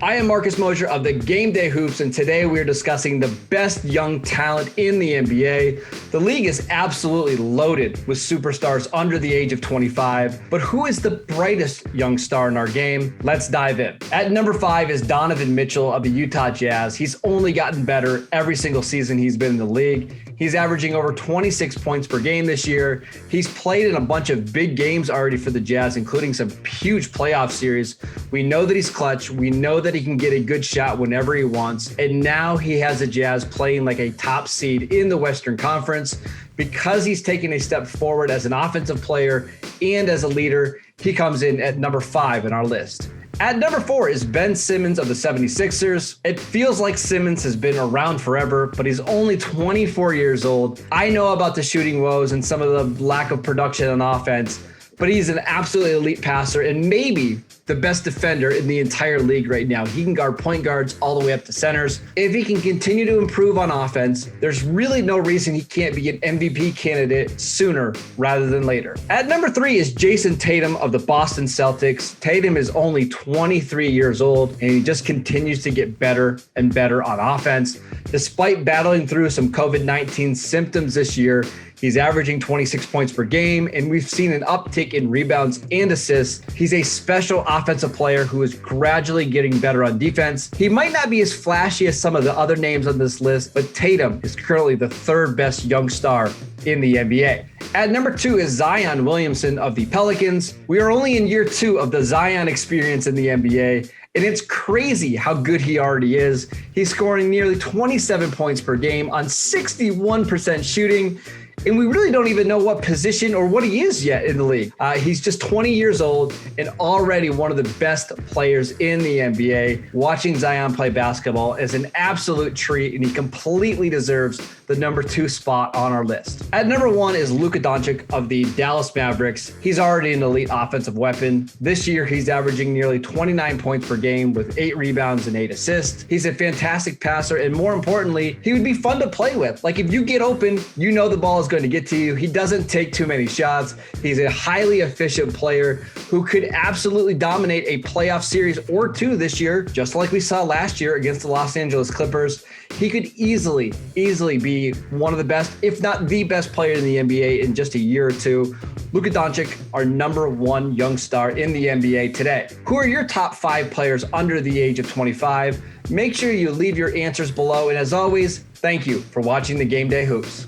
I am Marcus Mosher of the Game Day Hoops, and today we are discussing the best young talent in the NBA. The league is absolutely loaded with superstars under the age of 25, but who is the brightest young star in our game? Let's dive in. At number 5 is Donovan Mitchell of the Utah Jazz. He's only gotten better every single season he's been in the league. He's averaging over 26 points per game this year. He's played in a bunch of big games already for the Jazz, including some huge playoff series. We know that he's clutch. We know that he can get a good shot whenever he wants. And now he has the Jazz playing like a top seed in the Western Conference. Because he's taken a step forward as an offensive player and as a leader, he comes in at number 5 in our list. At number 4 is Ben Simmons of the 76ers. It feels like Simmons has been around forever, but he's only 24 years old. I know about the shooting woes and some of the lack of production on offense, but he's an absolutely elite passer and maybe the best defender in the entire league right now. He can guard point guards all the way up to centers. If he can continue to improve on offense, there's really no reason he can't be an MVP candidate sooner rather than later. At number 3 is Jayson Tatum of the Boston Celtics. Tatum is only 23 years old, and he just continues to get better and better on offense. Despite battling through some COVID-19 symptoms this year, he's averaging 26 points per game, and we've seen an uptick in rebounds and assists. He's a special offensive player who is gradually getting better on defense. He might not be as flashy as some of the other names on this list, but Tatum is currently the 3rd best young star in the NBA. At number 2 is Zion Williamson of the Pelicans. We are only in year 2 of the Zion experience in the NBA, and it's crazy how good he already is. He's scoring nearly 27 points per game on 61% shooting. And we really don't even know what position or what he is yet in the league. He's just 20 years old and already one of the best players in the NBA. Watching Zion play basketball is an absolute treat, and he completely deserves the number 2 spot on our list. At number 1 is Luka Doncic of the Dallas Mavericks. He's already an elite offensive weapon. This year, he's averaging nearly 29 points per game with 8 rebounds and 8 assists. He's a fantastic passer, and more importantly, he would be fun to play with. Like, if you get open, you know the ball is going to get to you. He doesn't take too many shots. He's a highly efficient player who could absolutely dominate a playoff series or 2 this year, just like we saw last year against the Los Angeles Clippers. He could easily be one of the best, if not the best player in the NBA in just a year or 2. Luka Doncic, our number 1 young star in the NBA today. Who are your top 5 players under the age of 25? Make sure you leave your answers below. And as always, thank you for watching the Game Day Hoops.